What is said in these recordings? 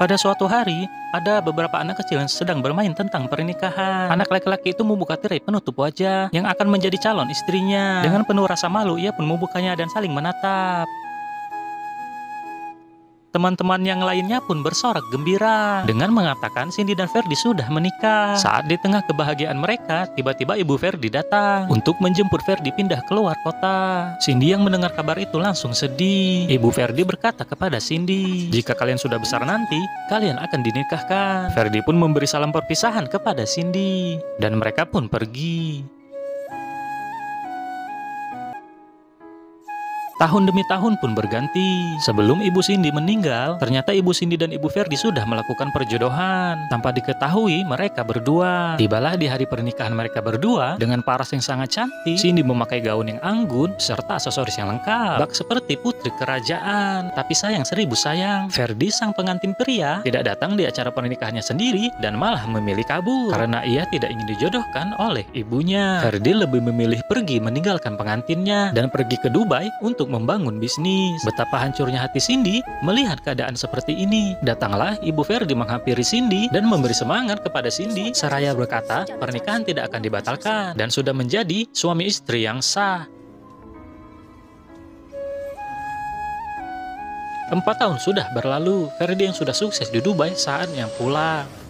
Pada suatu hari, ada beberapa anak kecil yang sedang bermain tentang pernikahan. Anak laki-laki itu membuka tirai penutup wajah yang akan menjadi calon istrinya. Dengan penuh rasa malu, ia pun membukanya dan saling menatap. Teman-teman yang lainnya pun bersorak gembira dengan mengatakan Cindy dan Ferdi sudah menikah. Saat di tengah kebahagiaan mereka, tiba-tiba ibu Ferdi datang untuk menjemput Ferdi pindah keluar kota. Cindy yang mendengar kabar itu langsung sedih. Ibu Ferdi berkata kepada Cindy, "Jika kalian sudah besar nanti, kalian akan dinikahkan." Ferdi pun memberi salam perpisahan kepada Cindy dan mereka pun pergi. Tahun demi tahun pun berganti. Sebelum Ibu Cindy meninggal, ternyata Ibu Cindy dan Ibu Ferdi sudah melakukan perjodohan. Tanpa diketahui mereka berdua. Tibalah di hari pernikahan mereka berdua, dengan paras yang sangat cantik, Cindy memakai gaun yang anggun, serta aksesoris yang lengkap, bak seperti putri kerajaan. Tapi sayang seribu sayang, Ferdi sang pengantin pria tidak datang di acara pernikahannya sendiri dan malah memilih kabur. Karena ia tidak ingin dijodohkan oleh ibunya. Ferdi lebih memilih pergi meninggalkan pengantinnya dan pergi ke Dubai untuk membangun bisnis. Betapa hancurnya hati Cindy melihat keadaan seperti ini. Datanglah Ibu Ferdi menghampiri Cindy dan memberi semangat kepada Cindy seraya berkata pernikahan tidak akan dibatalkan dan sudah menjadi suami istri yang sah. 4 tahun sudah berlalu, Ferdi yang sudah sukses di Dubai saatnya pulang.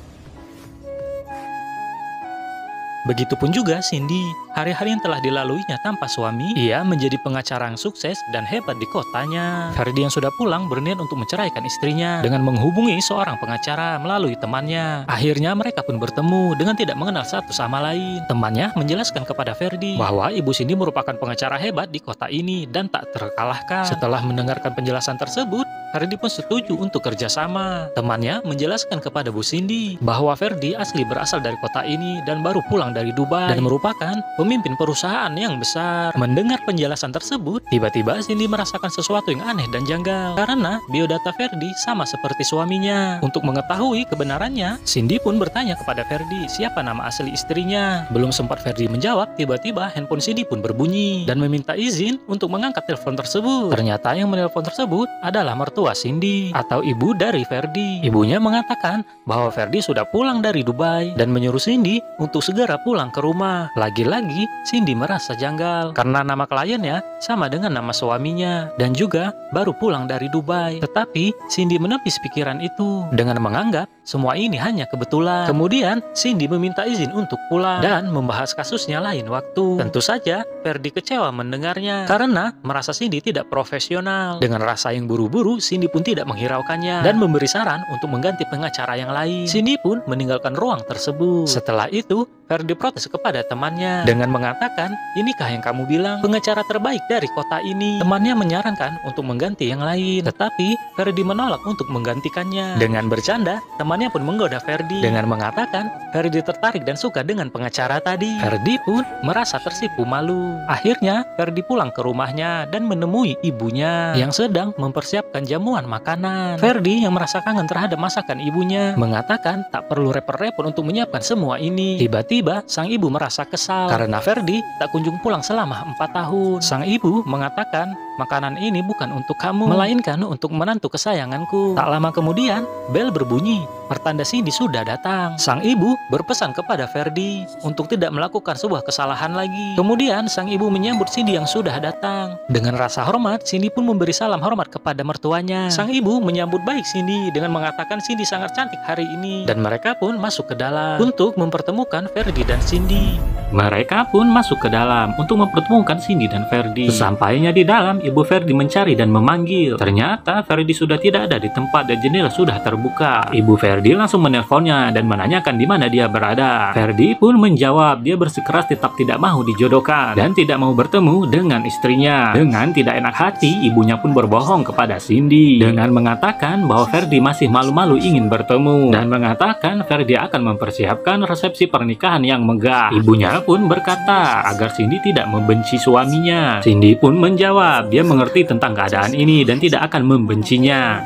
Begitupun juga Cindy, hari-hari yang telah dilaluinya tanpa suami, ia menjadi pengacara yang sukses dan hebat di kotanya. Ferdi yang sudah pulang berniat untuk menceraikan istrinya dengan menghubungi seorang pengacara melalui temannya. Akhirnya mereka pun bertemu dengan tidak mengenal satu sama lain. Temannya menjelaskan kepada Ferdi bahwa Ibu Cindy merupakan pengacara hebat di kota ini dan tak terkalahkan. Setelah mendengarkan penjelasan tersebut, Ferdi pun setuju untuk kerjasama. Temannya menjelaskan kepada Bu Cindy bahwa Ferdi asli berasal dari kota ini dan baru pulang dari Dubai dan merupakan pemimpin perusahaan yang besar. Mendengar penjelasan tersebut, tiba-tiba Cindy merasakan sesuatu yang aneh dan janggal karena biodata Ferdi sama seperti suaminya. Untuk mengetahui kebenarannya, Cindy pun bertanya kepada Ferdi siapa nama asli istrinya. Belum sempat Ferdi menjawab, tiba-tiba handphone Cindy pun berbunyi dan meminta izin untuk mengangkat telepon tersebut. Ternyata yang menelpon tersebut adalah mertua Cindy atau ibu dari Ferdi. Ibunya mengatakan bahwa Ferdi sudah pulang dari Dubai dan menyuruh Cindy untuk segera pulang ke rumah. Lagi-lagi Cindy merasa janggal karena nama kliennya sama dengan nama suaminya dan juga baru pulang dari Dubai. Tetapi Cindy menepis pikiran itu dengan menganggap semua ini hanya kebetulan. Kemudian Cindy meminta izin untuk pulang dan membahas kasusnya lain waktu. Tentu saja Ferdi kecewa mendengarnya karena merasa Cindy tidak profesional. Dengan rasa yang buru-buru, Cindy pun tidak menghiraukannya dan memberi saran untuk mengganti pengacara yang lain. Cindy pun meninggalkan ruang tersebut. Setelah itu Ferdi protes kepada temannya dengan mengatakan, "Inikah yang kamu bilang pengacara terbaik dari kota ini?" Temannya menyarankan untuk mengganti yang lain, tetapi Ferdi menolak untuk menggantikannya. Dengan bercanda, temannya pun menggoda Ferdi dengan mengatakan Ferdi tertarik dan suka dengan pengacara tadi. Ferdi pun merasa tersipu malu. Akhirnya Ferdi pulang ke rumahnya dan menemui ibunya yang sedang mempersiapkan jamuan makanan. Ferdi yang merasa kangen terhadap masakan ibunya mengatakan tak perlu repot-repot untuk menyiapkan semua ini. Tiba-tiba sang ibu merasa kesal karena Ferdi tak kunjung pulang selama 4 tahun. Sang ibu mengatakan, "Makanan ini bukan untuk kamu, melainkan untuk menantu kesayanganku." Tak lama kemudian, bel berbunyi. Pertanda Cindy sudah datang. Sang ibu berpesan kepada Ferdi untuk tidak melakukan sebuah kesalahan lagi. Kemudian sang ibu menyambut Cindy yang sudah datang. Dengan rasa hormat, Cindy pun memberi salam hormat kepada mertuanya. Sang ibu menyambut baik Cindy dengan mengatakan Cindy sangat cantik hari ini. Dan mereka pun masuk ke dalam untuk mempertemukan Ferdi dan Cindy. Mereka pun masuk ke dalam untuk mempertemukan Cindy dan Ferdi. Sesampainya di dalam, Ibu Ferdi mencari dan memanggil. Ternyata Ferdi sudah tidak ada di tempat dan jendela sudah terbuka. Ibu Ferdi langsung menelponnya dan menanyakan di mana dia berada. Ferdi pun menjawab dia bersikeras tetap tidak mau dijodohkan dan tidak mau bertemu dengan istrinya. Dengan tidak enak hati, ibunya pun berbohong kepada Cindy dengan mengatakan bahwa Ferdi masih malu-malu ingin bertemu dan mengatakan Ferdi akan mempersiapkan resepsi pernikahan yang megah. Ibunya pun berkata agar Cindy tidak membenci suaminya. Cindy pun menjawab dia mengerti tentang keadaan ini dan tidak akan membencinya.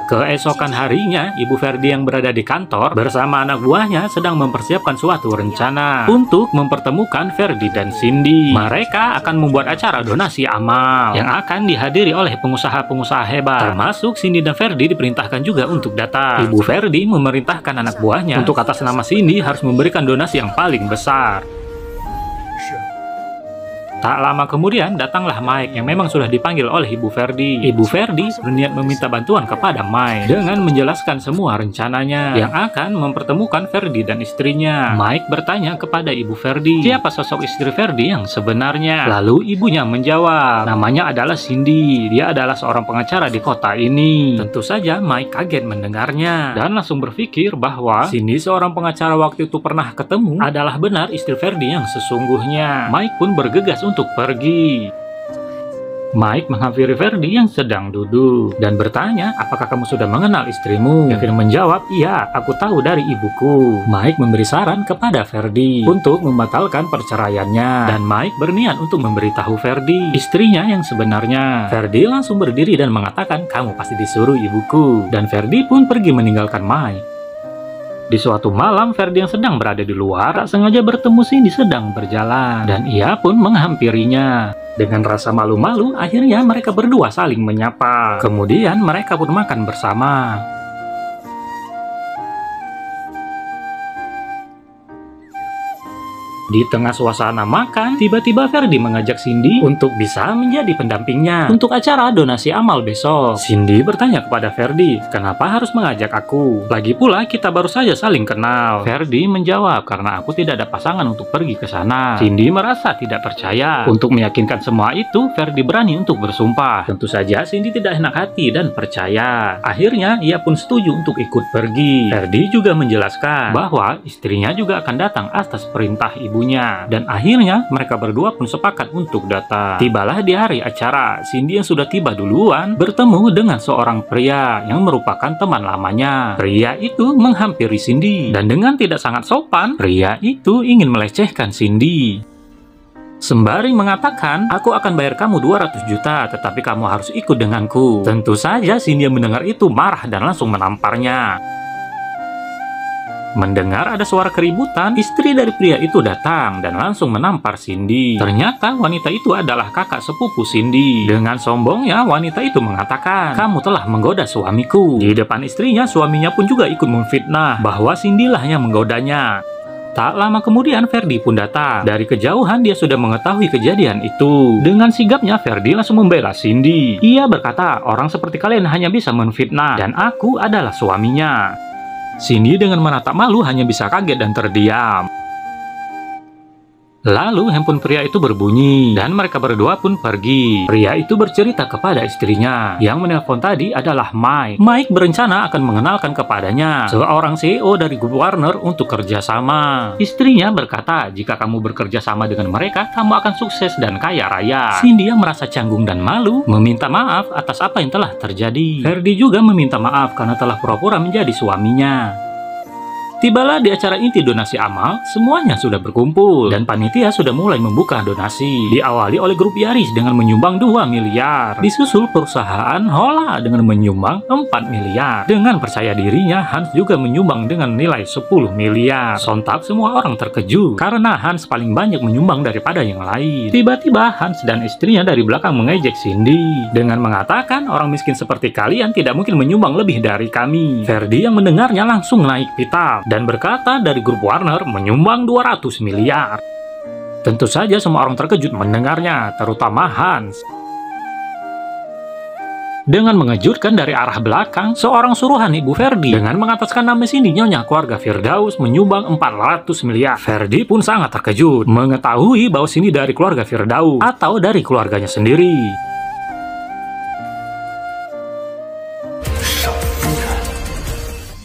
Keesokan harinya, Ibu Ferdi yang berada di kantor bersama anak buahnya sedang mempersiapkan suatu rencana untuk mempertemukan Ferdi dan Cindy. Mereka akan membuat acara donasi amal yang akan dihadiri oleh pengusaha-pengusaha hebat, termasuk Cindy dan Ferdi diperintahkan juga untuk datang. Ibu Ferdi memerintahkan anak buahnya untuk atas nama Cindy harus memberikan donasi yang paling besar. Tak lama kemudian datanglah Mike yang memang sudah dipanggil oleh Ibu Ferdi. Ibu Ferdi berniat meminta bantuan kepada Mike dengan menjelaskan semua rencananya yang akan mempertemukan Ferdi dan istrinya. Mike bertanya kepada Ibu Ferdi, siapa sosok istri Ferdi yang sebenarnya? Lalu ibunya menjawab, namanya adalah Cindy. Dia adalah seorang pengacara di kota ini. Tentu saja Mike kaget mendengarnya dan langsung berpikir bahwa Cindy, seorang pengacara waktu itu pernah ketemu, adalah benar istri Ferdi yang sesungguhnya. Mike pun bergegas untuk pergi. Mike menghampiri Ferdi yang sedang duduk dan bertanya, apakah kamu sudah mengenal istrimu? Kevin menjawab, iya, aku tahu dari ibuku. Mike memberi saran kepada Ferdi untuk membatalkan perceraiannya dan Mike berniat untuk memberitahu Ferdi istrinya yang sebenarnya. Ferdi langsung berdiri dan mengatakan, kamu pasti disuruh ibuku. Dan Ferdi pun pergi meninggalkan Mike. Di suatu malam, Ferdi yang sedang berada di luar tak sengaja bertemu Cindy sedang berjalan dan ia pun menghampirinya. Dengan rasa malu-malu, akhirnya mereka berdua saling menyapa. Kemudian mereka pun makan bersama. Di tengah suasana makan, tiba-tiba Ferdi mengajak Cindy untuk bisa menjadi pendampingnya untuk acara donasi amal besok. Cindy bertanya kepada Ferdi, kenapa harus mengajak aku? Lagi pula kita baru saja saling kenal. Ferdi menjawab, karena aku tidak ada pasangan untuk pergi ke sana. Cindy merasa tidak percaya. Untuk meyakinkan semua itu, Ferdi berani untuk bersumpah. Tentu saja Cindy tidak enak hati dan percaya. Akhirnya ia pun setuju untuk ikut pergi. Ferdi juga menjelaskan bahwa istrinya juga akan datang atas perintah ibu. Dan akhirnya mereka berdua pun sepakat untuk datang. Tibalah di hari acara, Cindy yang sudah tiba duluan bertemu dengan seorang pria yang merupakan teman lamanya. Pria itu menghampiri Cindy dan dengan tidak sangat sopan, pria itu ingin melecehkan Cindy. Sembari mengatakan, aku akan bayar kamu 200 juta, tetapi kamu harus ikut denganku. Tentu saja Cindy yang mendengar itu marah dan langsung menamparnya. Mendengar ada suara keributan, istri dari pria itu datang dan langsung menampar Cindy. Ternyata wanita itu adalah kakak sepupu Cindy. Dengan sombongnya, wanita itu mengatakan, kamu telah menggoda suamiku. Di depan istrinya, suaminya pun juga ikut memfitnah bahwa Cindy lah yang menggodanya. Tak lama kemudian Ferdi pun datang. Dari kejauhan dia sudah mengetahui kejadian itu. Dengan sigapnya Ferdi langsung membela Cindy. Ia berkata, orang seperti kalian hanya bisa menfitnah dan aku adalah suaminya. Cindy dengan menatap malu hanya bisa kaget dan terdiam. Lalu handphone pria itu berbunyi dan mereka berdua pun pergi. Pria itu bercerita kepada istrinya yang menelpon tadi adalah Mike. Mike berencana akan mengenalkan kepadanya seorang CEO dari grup Warner untuk kerjasama. Istrinya berkata, jika kamu bekerja sama dengan mereka, kamu akan sukses dan kaya raya. Cindy yang merasa canggung dan malu meminta maaf atas apa yang telah terjadi. Ferdi juga meminta maaf karena telah pura-pura menjadi suaminya. Tibalah di acara inti donasi amal, semuanya sudah berkumpul dan panitia sudah mulai membuka donasi. Diawali oleh grup Yaris dengan menyumbang 2 miliar. Disusul perusahaan Hola dengan menyumbang 4 miliar. Dengan percaya dirinya, Hans juga menyumbang dengan nilai 10 miliar. Sontak semua orang terkejut karena Hans paling banyak menyumbang daripada yang lain. Tiba-tiba Hans dan istrinya dari belakang mengejek Cindy dengan mengatakan, orang miskin seperti kalian tidak mungkin menyumbang lebih dari kami. Ferdi yang mendengarnya langsung naik pitam dan berkata dari grup Warner menyumbang 200 miliar. Tentu saja semua orang terkejut mendengarnya, terutama Hans. Dengan mengejutkan dari arah belakang, seorang suruhan Ibu Ferdi dengan mengataskan nama Cindy, nyonya keluarga Firdaus menyumbang 400 miliar. Ferdi pun sangat terkejut mengetahui bahwa Cindy dari keluarga Firdaus atau dari keluarganya sendiri.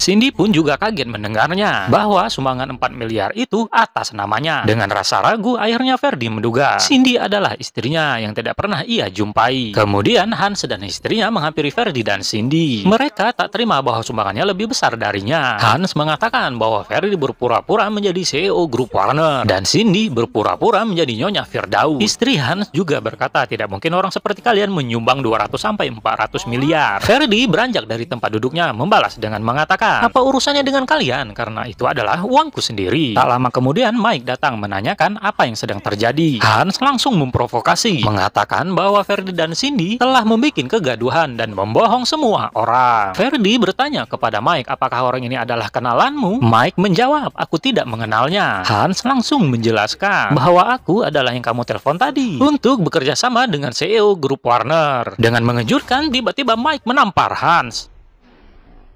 Cindy pun juga kaget mendengarnya bahwa sumbangan 4 miliar itu atas namanya. Dengan rasa ragu, akhirnya Ferdi menduga Cindy adalah istrinya yang tidak pernah ia jumpai. Kemudian Hans dan istrinya menghampiri Ferdi dan Cindy. Mereka tak terima bahwa sumbangannya lebih besar darinya. Hans mengatakan bahwa Ferdi berpura-pura menjadi CEO grup Warner dan Cindy berpura-pura menjadi Nyonya Firdaus. Istri Hans juga berkata tidak mungkin orang seperti kalian menyumbang 200 sampai 400 miliar. Ferdi beranjak dari tempat duduknya membalas dengan mengatakan, apa urusannya dengan kalian? Karena itu adalah uangku sendiri. Tak lama kemudian Mike datang menanyakan apa yang sedang terjadi. Hans langsung memprovokasi, mengatakan bahwa Ferdi dan Cindy telah membuat kegaduhan dan membohong semua orang. Ferdi bertanya kepada Mike, apakah orang ini adalah kenalanmu? Mike menjawab, aku tidak mengenalnya. Hans langsung menjelaskan bahwa aku adalah yang kamu telepon tadi untuk bekerja sama dengan CEO grup Warner. Dengan mengejutkan, tiba-tiba Mike menampar Hans.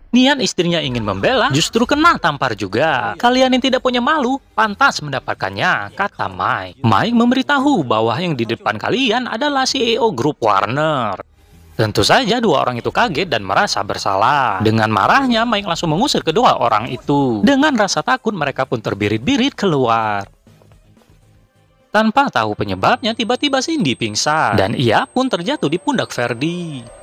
Nian istrinya ingin membela, justru kena tampar juga. Kalian yang tidak punya malu, pantas mendapatkannya, kata Mike. Mike memberitahu bahwa yang di depan kalian adalah CEO grup Warner. Tentu saja dua orang itu kaget dan merasa bersalah. Dengan marahnya, Mike langsung mengusir kedua orang itu. Dengan rasa takut, mereka pun terbirit-birit keluar. Tanpa tahu penyebabnya, tiba-tiba Cindy pingsan, dan ia pun terjatuh di pundak Ferdi.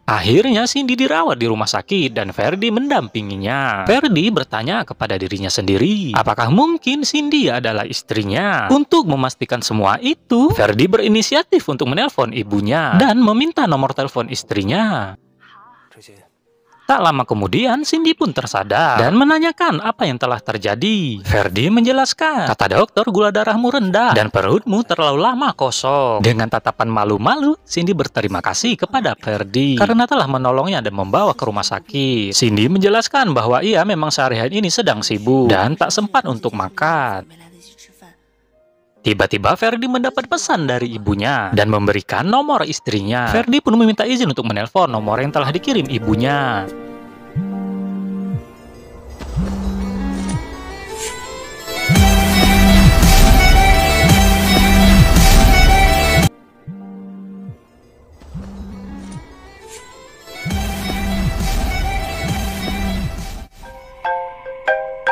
Akhirnya Cindy dirawat di rumah sakit dan Ferdi mendampinginya. Ferdi bertanya kepada dirinya sendiri, apakah mungkin Cindy adalah istrinya? Untuk memastikan semua itu, Ferdi berinisiatif untuk menelpon ibunya dan meminta nomor telepon istrinya. Tak lama kemudian, Cindy pun tersadar dan menanyakan apa yang telah terjadi. Ferdi menjelaskan, kata dokter, gula darahmu rendah dan perutmu terlalu lama kosong. Dengan tatapan malu-malu, Cindy berterima kasih kepada Ferdi karena telah menolongnya dan membawa ke rumah sakit. Cindy menjelaskan bahwa ia memang sehari-hari ini sedang sibuk dan tak sempat untuk makan. Tiba-tiba Ferdi mendapat pesan dari ibunya dan memberikan nomor istrinya. Ferdi pun meminta izin untuk menelpon nomor yang telah dikirim ibunya.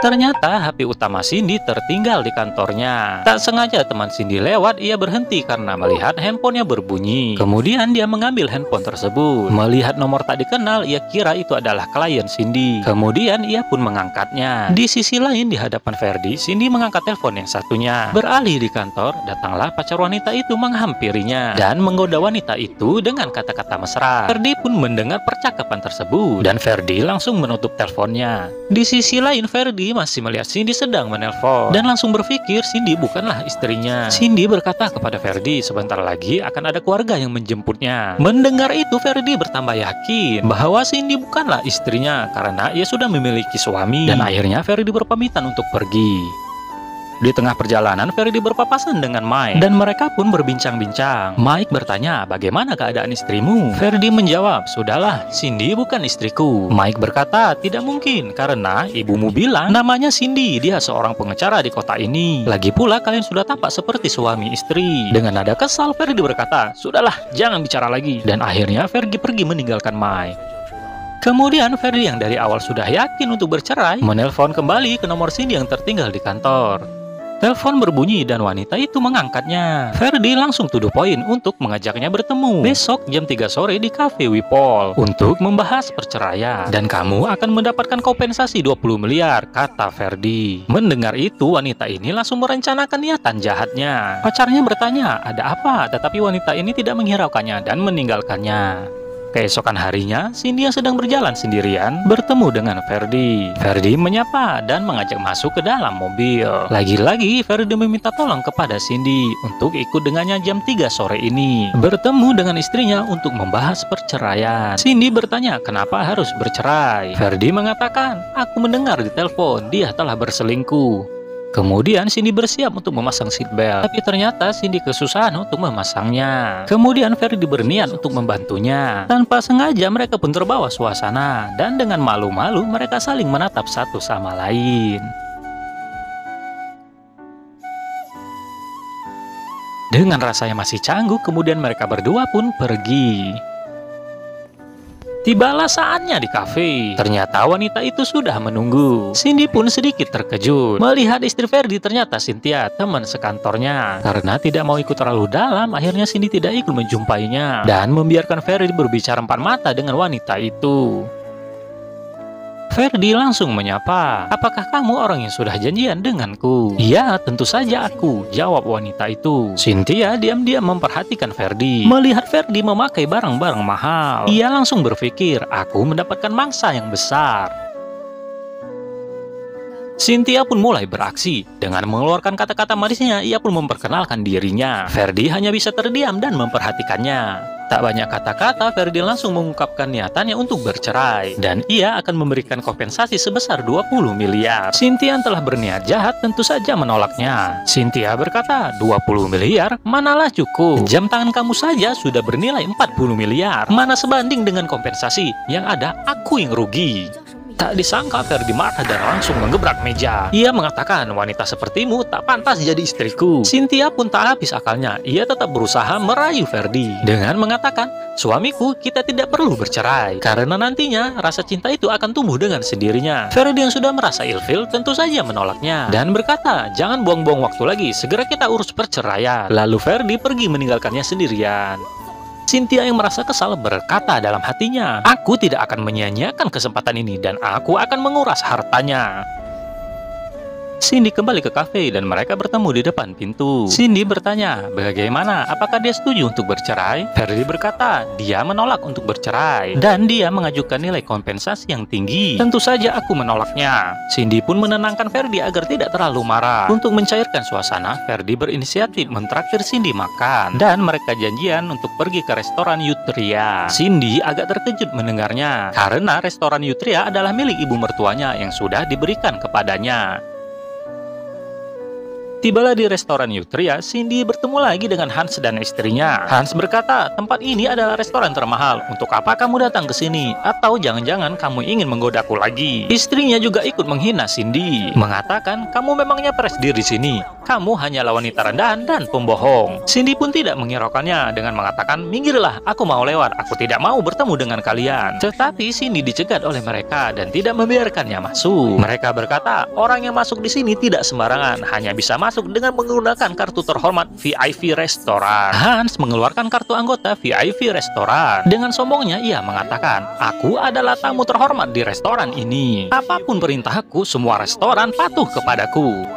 Ternyata HP utama Cindy tertinggal di kantornya. Tak sengaja teman Cindy lewat, ia berhenti karena melihat handphonenya berbunyi. Kemudian dia mengambil handphone tersebut. Melihat nomor tak dikenal, ia kira itu adalah klien Cindy. Kemudian ia pun mengangkatnya. Di sisi lain, di hadapan Ferdi, Cindy mengangkat telepon yang satunya. Beralih di kantor, datanglah pacar wanita itu menghampirinya dan menggoda wanita itu dengan kata-kata mesra. Ferdi pun mendengar percakapan tersebut dan Ferdi langsung menutup teleponnya. Di sisi lain, Ferdi masih melihat Cindy sedang menelpon dan langsung berpikir Cindy bukanlah istrinya. Cindy berkata kepada Ferdi sebentar lagi akan ada keluarga yang menjemputnya. Mendengar itu, Ferdi bertambah yakin bahwa Cindy bukanlah istrinya karena ia sudah memiliki suami. Dan akhirnya Ferdi berpamitan untuk pergi. Di tengah perjalanan, Ferdi berpapasan dengan Mike dan mereka pun berbincang-bincang. Mike bertanya, bagaimana keadaan istrimu? Ferdi menjawab, sudahlah, Cindy bukan istriku. Mike berkata, tidak mungkin, karena ibumu bilang namanya Cindy, dia seorang pengacara di kota ini. Lagi pula kalian sudah tampak seperti suami istri. Dengan nada kesal, Ferdi berkata, sudahlah, jangan bicara lagi. Dan akhirnya Ferdi pergi meninggalkan Mike. Kemudian Ferdi yang dari awal sudah yakin untuk bercerai, menelpon kembali ke nomor Cindy yang tertinggal di kantor. Telepon berbunyi dan wanita itu mengangkatnya. Ferdi langsung to the point untuk mengajaknya bertemu besok jam 3 sore di Cafe Wipol untuk membahas perceraian. Dan kamu akan mendapatkan kompensasi 20 miliar, kata Ferdi. Mendengar itu, wanita ini langsung merencanakan niatan jahatnya. Pacarnya bertanya, ada apa? Tetapi wanita ini tidak menghiraukannya dan meninggalkannya. Keesokan harinya, Cindy yang sedang berjalan sendirian bertemu dengan Ferdi. Ferdi menyapa dan mengajak masuk ke dalam mobil. Lagi-lagi Ferdi meminta tolong kepada Cindy untuk ikut dengannya jam 3 sore ini. Bertemu dengan istrinya untuk membahas perceraian. Cindy bertanya kenapa harus bercerai. Ferdi mengatakan, aku mendengar di telepon dia telah berselingkuh. Kemudian Cindy bersiap untuk memasang seatbelt, tapi ternyata Cindy kesusahan untuk memasangnya. Kemudian Ferdi berniat untuk membantunya. Tanpa sengaja mereka pun terbawa suasana, dan dengan malu-malu mereka saling menatap satu sama lain. Dengan rasa yang masih canggung, kemudian mereka berdua pun pergi. Tibalah saatnya di kafe. Ternyata wanita itu sudah menunggu. Cindy pun sedikit terkejut melihat istri Ferdi ternyata Cynthia, teman sekantornya. Karena tidak mau ikut terlalu dalam, akhirnya Cindy tidak ikut menjumpainya dan membiarkan Ferdi berbicara empat mata dengan wanita itu. Ferdi langsung menyapa, "Apakah kamu orang yang sudah janjian denganku?" "Iya, tentu saja aku," jawab wanita itu. Cynthia diam-diam memperhatikan Ferdi. Melihat Ferdi memakai barang-barang mahal, ia langsung berpikir, "Aku mendapatkan mangsa yang besar." Cynthia pun mulai beraksi. Dengan mengeluarkan kata-kata manisnya, ia pun memperkenalkan dirinya. Ferdi hanya bisa terdiam dan memperhatikannya. Tak banyak kata-kata, Ferdi langsung mengungkapkan niatannya untuk bercerai. Dan ia akan memberikan kompensasi sebesar 20 miliar. Cynthia yang telah berniat jahat tentu saja menolaknya. Cynthia berkata, 20 miliar? Manalah cukup. Jam tangan kamu saja sudah bernilai 40 miliar. Mana sebanding dengan kompensasi? Yang ada, aku yang rugi. Tak disangka Ferdi marah dan langsung menggebrak meja. Ia mengatakan, "Wanita sepertimu tak pantas jadi istriku." Cynthia pun tak habis akalnya. Ia tetap berusaha merayu Ferdi dengan mengatakan, "Suamiku, kita tidak perlu bercerai karena nantinya rasa cinta itu akan tumbuh dengan sendirinya." Ferdi yang sudah merasa ilfil tentu saja menolaknya dan berkata, "Jangan buang-buang waktu lagi, segera kita urus perceraian." Lalu Ferdi pergi meninggalkannya sendirian. Cynthia yang merasa kesal berkata dalam hatinya, "Aku tidak akan menyia-nyiakan kesempatan ini dan aku akan menguras hartanya." Cindy kembali ke kafe dan mereka bertemu di depan pintu. Cindy bertanya, "Bagaimana? Apakah dia setuju untuk bercerai?" Ferdi berkata, "Dia menolak untuk bercerai dan dia mengajukan nilai kompensasi yang tinggi. Tentu saja aku menolaknya." Cindy pun menenangkan Ferdi agar tidak terlalu marah. Untuk mencairkan suasana, Ferdi berinisiatif mentraktir Cindy makan dan mereka janjian untuk pergi ke restoran Yutria. Cindy agak terkejut mendengarnya karena restoran Yutria adalah milik ibu mertuanya yang sudah diberikan kepadanya. Tibalah di restoran Yutria, Cindy bertemu lagi dengan Hans dan istrinya. Hans berkata, "Tempat ini adalah restoran termahal. Untuk apa kamu datang ke sini? Atau jangan-jangan kamu ingin menggodaku lagi?" Istrinya juga ikut menghina Cindy, mengatakan, "Kamu memangnya presdir di sini? Kamu hanyalah wanita rendahan dan pembohong." Cindy pun tidak menghiraukannya dengan mengatakan, "Minggirlah, aku mau lewat. Aku tidak mau bertemu dengan kalian." Tetapi Cindy dicegat oleh mereka dan tidak membiarkannya masuk. Mereka berkata, "Orang yang masuk di sini tidak sembarangan, hanya bisa masuk dengan menggunakan kartu terhormat VIP restoran." Hans mengeluarkan kartu anggota VIP restoran. Dengan sombongnya ia mengatakan, "Aku adalah tamu terhormat di restoran ini. Apapun perintahku, semua restoran patuh kepadaku."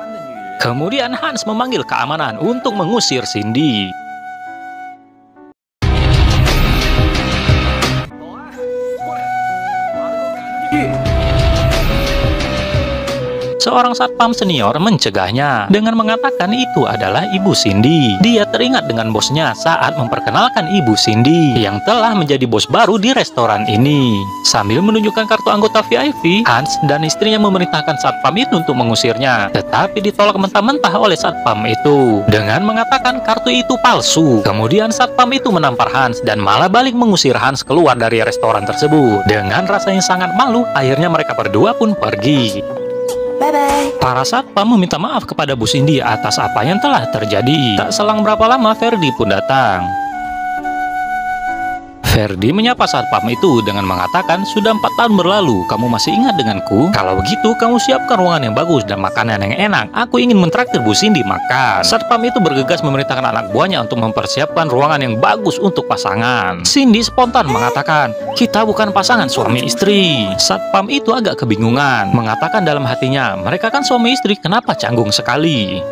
Kemudian Hans memanggil keamanan untuk mengusir Cindy. Seorang satpam senior mencegahnya dengan mengatakan itu adalah Ibu Cindy. Dia teringat dengan bosnya saat memperkenalkan Ibu Cindy yang telah menjadi bos baru di restoran ini. Sambil menunjukkan kartu anggota VIP, Hans dan istrinya memerintahkan satpam itu untuk mengusirnya, tetapi ditolak mentah-mentah oleh satpam itu dengan mengatakan kartu itu palsu. Kemudian satpam itu menampar Hans dan malah balik mengusir Hans keluar dari restoran tersebut. Dengan rasa yang sangat malu, akhirnya mereka berdua pun pergi. Bye-bye. Para satpam meminta maaf kepada Bu Cindy atas apa yang telah terjadi. Tak selang berapa lama Ferdi pun datang. Ferdi menyapa satpam itu dengan mengatakan, "Sudah 4 tahun berlalu, kamu masih ingat denganku? Kalau begitu, kamu siapkan ruangan yang bagus dan makanan yang enak. Aku ingin mentraktir Bu Cindy makan." Satpam itu bergegas memerintahkan anak buahnya untuk mempersiapkan ruangan yang bagus untuk pasangan. Cindy spontan mengatakan, "Kita bukan pasangan suami istri." Satpam itu agak kebingungan, mengatakan dalam hatinya, "Mereka kan suami istri, kenapa canggung sekali?"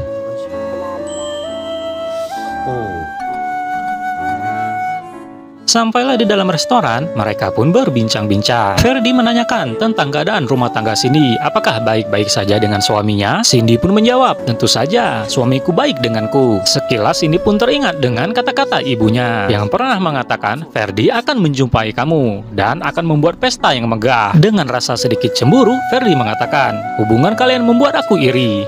Sampailah di dalam restoran, mereka pun berbincang-bincang. Ferdi menanyakan tentang keadaan rumah tangga Cindy, apakah baik-baik saja dengan suaminya? Cindy pun menjawab, "Tentu saja, suamiku baik denganku." Sekilas Cindy pun teringat dengan kata-kata ibunya yang pernah mengatakan, "Ferdi akan menjumpai kamu dan akan membuat pesta yang megah." Dengan rasa sedikit cemburu, Ferdi mengatakan, "Hubungan kalian membuat aku iri."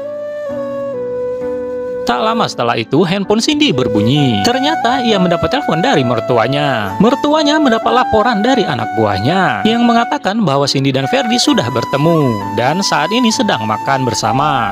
Tak lama setelah itu, handphone Cindy berbunyi. Ternyata ia mendapat telepon dari mertuanya. Mertuanya mendapat laporan dari anak buahnya yang mengatakan bahwa Cindy dan Ferdi sudah bertemu dan saat ini sedang makan bersama.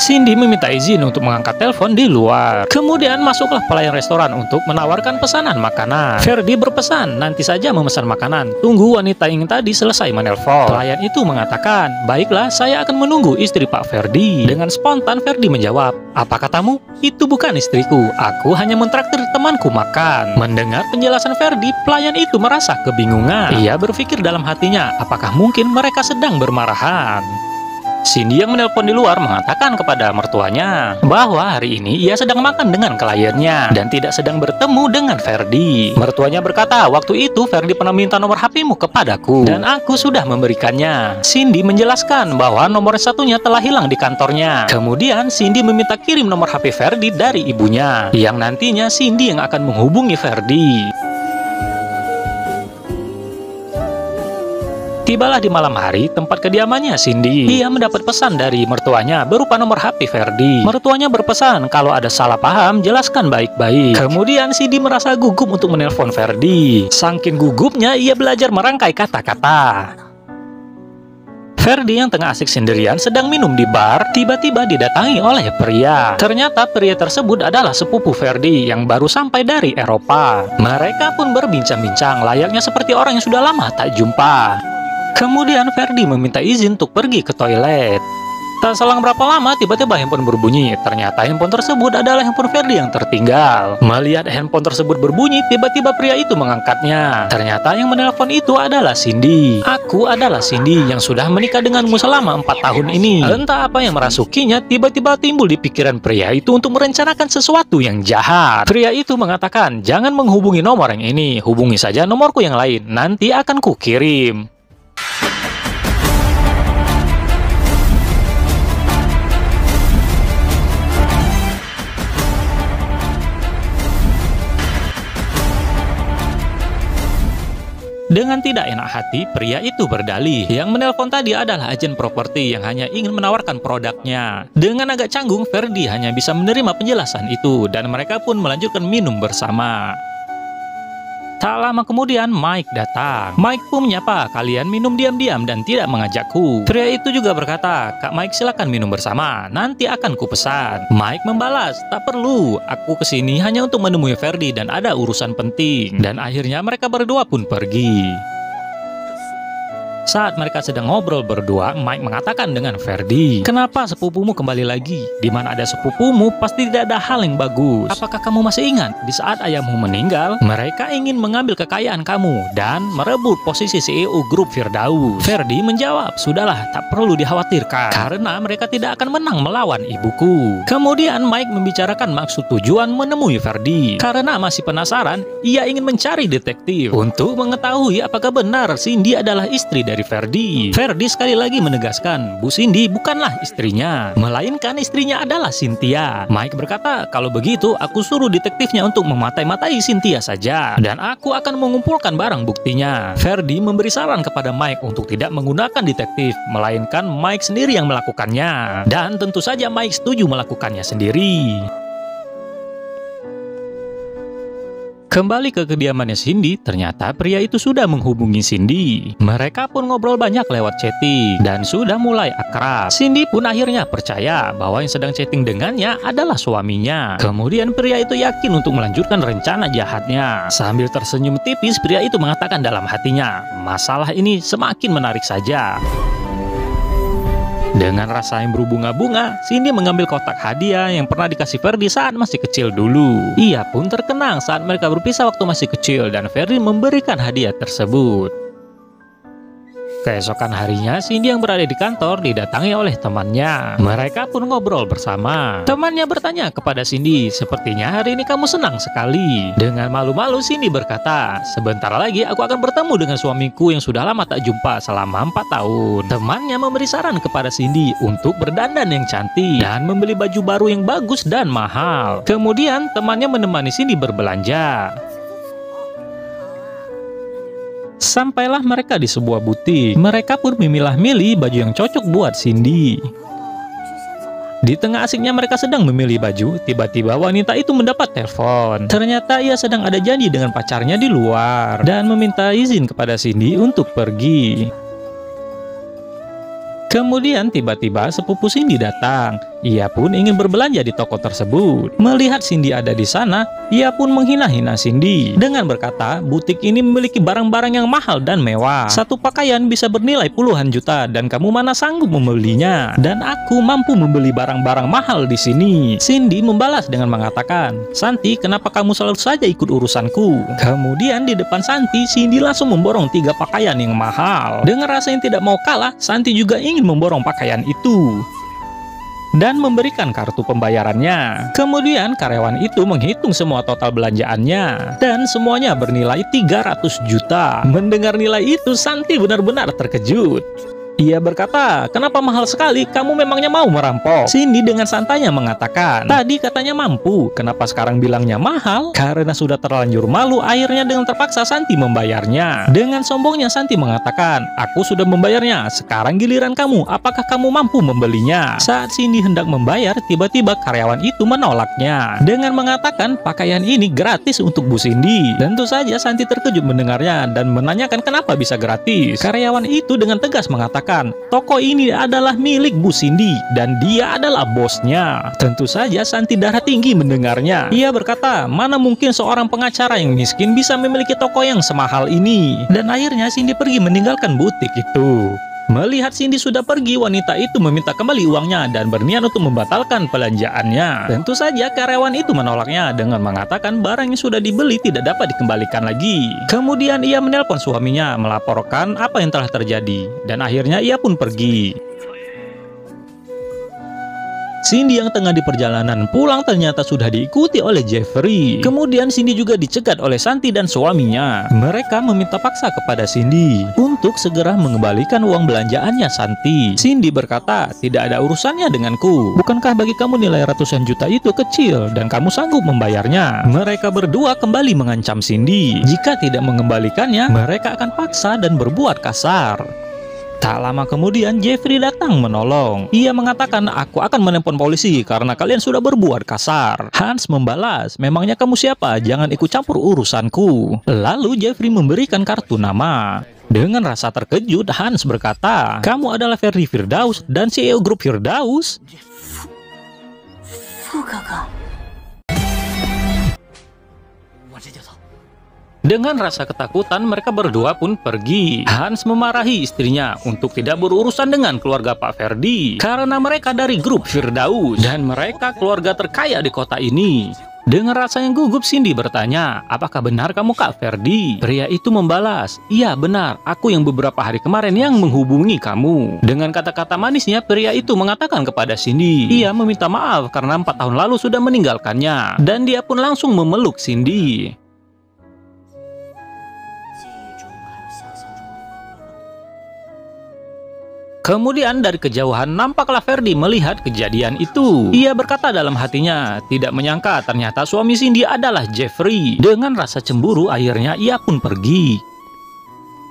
Cindy meminta izin untuk mengangkat telepon di luar. Kemudian masuklah pelayan restoran untuk menawarkan pesanan makanan. Ferdi berpesan nanti saja memesan makanan. Tunggu wanita yang tadi selesai menelpon. Pelayan itu mengatakan, baiklah saya akan menunggu istri Pak Ferdi. Dengan spontan Ferdi menjawab, apa katamu? Itu bukan istriku. Aku hanya mentraktir temanku makan. Mendengar penjelasan Ferdi, pelayan itu merasa kebingungan. Ia berpikir dalam hatinya, apakah mungkin mereka sedang bermarahan? Cindy yang menelpon di luar mengatakan kepada mertuanya bahwa hari ini ia sedang makan dengan kliennya dan tidak sedang bertemu dengan Ferdi. Mertuanya berkata, waktu itu Ferdi pernah minta nomor HP-mu kepadaku dan aku sudah memberikannya. Cindy menjelaskan bahwa nomor satunya telah hilang di kantornya. Kemudian Cindy meminta kirim nomor HP Ferdi dari ibunya, yang nantinya Cindy yang akan menghubungi Ferdi. Tibalah di malam hari tempat kediamannya Cindy. Ia mendapat pesan dari mertuanya berupa nomor HP Ferdi. Mertuanya berpesan kalau ada salah paham jelaskan baik-baik. Kemudian Cindy merasa gugup untuk menelpon Ferdi. Saking gugupnya ia belajar merangkai kata-kata. Ferdi yang tengah asik sendirian sedang minum di bar, tiba-tiba didatangi oleh pria. Ternyata pria tersebut adalah sepupu Ferdi yang baru sampai dari Eropa. Mereka pun berbincang-bincang layaknya seperti orang yang sudah lama tak jumpa. Kemudian Ferdi meminta izin untuk pergi ke toilet. Tak selang berapa lama tiba-tiba handphone berbunyi. Ternyata handphone tersebut adalah handphone Ferdi yang tertinggal. Melihat handphone tersebut berbunyi, tiba-tiba pria itu mengangkatnya. Ternyata yang menelpon itu adalah Cindy. Aku adalah Cindy yang sudah menikah denganmu selama 4 tahun ini. Entah apa yang merasukinya, tiba-tiba timbul di pikiran pria itu untuk merencanakan sesuatu yang jahat. Pria itu mengatakan, jangan menghubungi nomor yang ini, hubungi saja nomorku yang lain, nanti akan kukirim. Dengan tidak enak hati, pria itu berdalih. Yang menelpon tadi adalah agen properti yang hanya ingin menawarkan produknya. Dengan agak canggung, Ferdi hanya bisa menerima penjelasan itu dan mereka pun melanjutkan minum bersama. Tak lama kemudian Mike datang. Mike pun menyapa, kalian minum diam-diam dan tidak mengajakku. Pria itu juga berkata, Kak Mike silakan minum bersama, nanti akan kupesan. Mike membalas, tak perlu, aku kesini hanya untuk menemui Ferdi dan ada urusan penting. Dan akhirnya mereka berdua pun pergi. Saat mereka sedang ngobrol berdua, Mike mengatakan dengan Ferdi, kenapa sepupumu kembali lagi? Di mana ada sepupumu, pasti tidak ada hal yang bagus. Apakah kamu masih ingat, di saat ayahmu meninggal, mereka ingin mengambil kekayaan kamu dan merebut posisi CEO grup Firdaus. Ferdi menjawab, sudahlah, tak perlu dikhawatirkan, karena mereka tidak akan menang melawan ibuku. Kemudian Mike membicarakan maksud tujuan menemui Ferdi. Karena masih penasaran, ia ingin mencari detektif untuk mengetahui apakah benar Cindy adalah istri dari Ferdi. Ferdi sekali lagi menegaskan, Bu Cindy bukanlah istrinya, melainkan istrinya adalah Cynthia. Mike berkata, kalau begitu aku suruh detektifnya untuk mematai-matai Cynthia saja, dan aku akan mengumpulkan barang buktinya. Ferdi memberi saran kepada Mike untuk tidak menggunakan detektif, melainkan Mike sendiri yang melakukannya. Dan tentu saja Mike setuju melakukannya sendiri. Kembali ke kediamannya Cindy, ternyata pria itu sudah menghubungi Cindy. Mereka pun ngobrol banyak lewat chatting dan sudah mulai akrab. Cindy pun akhirnya percaya bahwa yang sedang chatting dengannya adalah suaminya. Kemudian pria itu yakin untuk melanjutkan rencana jahatnya. Sambil tersenyum tipis, pria itu mengatakan dalam hatinya, masalah ini semakin menarik saja. Dengan rasa yang berbunga-bunga, Cindy mengambil kotak hadiah yang pernah dikasih Ferdi saat masih kecil dulu. Ia pun terkenang saat mereka berpisah waktu masih kecil dan Ferdi memberikan hadiah tersebut. Keesokan harinya, Cindy yang berada di kantor didatangi oleh temannya. Mereka pun ngobrol bersama. Temannya bertanya kepada Cindy, sepertinya hari ini kamu senang sekali. Dengan malu-malu, Cindy berkata, sebentar lagi aku akan bertemu dengan suamiku yang sudah lama tak jumpa selama 4 tahun. Temannya memberi saran kepada Cindy untuk berdandan yang cantik dan membeli baju baru yang bagus dan mahal. Kemudian temannya menemani Cindy berbelanja. Sampailah mereka di sebuah butik. Mereka pun memilah-milih baju yang cocok buat Cindy. Di tengah asiknya mereka sedang memilih baju, tiba-tiba wanita itu mendapat telepon. Ternyata ia sedang ada janji dengan pacarnya di luar dan meminta izin kepada Cindy untuk pergi. Kemudian tiba-tiba sepupu Cindy datang. Ia pun ingin berbelanja di toko tersebut. Melihat Cindy ada di sana, ia pun menghina-hina Cindy dengan berkata, butik ini memiliki barang-barang yang mahal dan mewah. Satu pakaian bisa bernilai puluhan juta dan kamu mana sanggup membelinya? Dan aku mampu membeli barang-barang mahal di sini. Cindy membalas dengan mengatakan, Santi, kenapa kamu selalu saja ikut urusanku? Kemudian di depan Santi, Cindy langsung memborong 3 pakaian yang mahal. Dengan rasa yang tidak mau kalah, Santi juga ingin memborong pakaian itu dan memberikan kartu pembayarannya. Kemudian karyawan itu menghitung semua total belanjaannya dan semuanya bernilai 300 juta. Mendengar nilai itu, Santi benar-benar terkejut. Ia berkata, kenapa mahal sekali? Kamu memangnya mau merampok? Cindy dengan santainya mengatakan, tadi katanya mampu, kenapa sekarang bilangnya mahal? Karena sudah terlanjur malu, akhirnya dengan terpaksa Santi membayarnya. Dengan sombongnya Santi mengatakan, aku sudah membayarnya, sekarang giliran kamu, apakah kamu mampu membelinya? Saat Cindy hendak membayar, tiba-tiba karyawan itu menolaknya dengan mengatakan, pakaian ini gratis untuk Bu Cindy. Tentu saja Santi terkejut mendengarnya dan menanyakan kenapa bisa gratis. Karyawan itu dengan tegas mengatakan, toko ini adalah milik Bu Cindy dan dia adalah bosnya. Tentu saja Santi darah tinggi mendengarnya. Ia berkata, mana mungkin seorang pengacara yang miskin bisa memiliki toko yang semahal ini? Dan akhirnya Cindy pergi meninggalkan butik itu. Melihat Cindy sudah pergi, wanita itu meminta kembali uangnya dan berniat untuk membatalkan belanjaannya. Tentu saja karyawan itu menolaknya dengan mengatakan barang yang sudah dibeli tidak dapat dikembalikan lagi. Kemudian ia menelpon suaminya melaporkan apa yang telah terjadi dan akhirnya ia pun pergi. Cindy yang tengah di perjalanan pulang ternyata sudah diikuti oleh Jeffrey. Kemudian Cindy juga dicegat oleh Santi dan suaminya. Mereka meminta paksa kepada Cindy untuk segera mengembalikan uang belanjaannya Santi. Cindy berkata, tidak ada urusannya denganku. Bukankah bagi kamu nilai ratusan juta itu kecil dan kamu sanggup membayarnya? Mereka berdua kembali mengancam Cindy. Jika tidak mengembalikannya, mereka akan paksa dan berbuat kasar. Tak lama kemudian Jeffrey datang menolong. Ia mengatakan, aku akan menelpon polisi karena kalian sudah berbuat kasar. Hans membalas, memangnya kamu siapa? Jangan ikut campur urusanku. Lalu Jeffrey memberikan kartu nama. Dengan rasa terkejut, Hans berkata, kamu adalah Ferdi Firdaus dan CEO grup Firdaus? Dengan rasa ketakutan, mereka berdua pun pergi. Hans memarahi istrinya untuk tidak berurusan dengan keluarga Pak Ferdi karena mereka dari grup Firdaus dan mereka keluarga terkaya di kota ini. Dengan rasa yang gugup, Cindy bertanya, apakah benar kamu Kak Ferdi? Pria itu membalas, iya benar, aku yang beberapa hari kemarin yang menghubungi kamu. Dengan kata-kata manisnya, pria itu mengatakan kepada Cindy, ia meminta maaf karena 4 tahun lalu sudah meninggalkannya. Dan dia pun langsung memeluk Cindy. Kemudian dari kejauhan nampaklah Ferdi melihat kejadian itu. Ia berkata dalam hatinya, tidak menyangka ternyata suami Cindy adalah Jeffrey. Dengan rasa cemburu akhirnya ia pun pergi.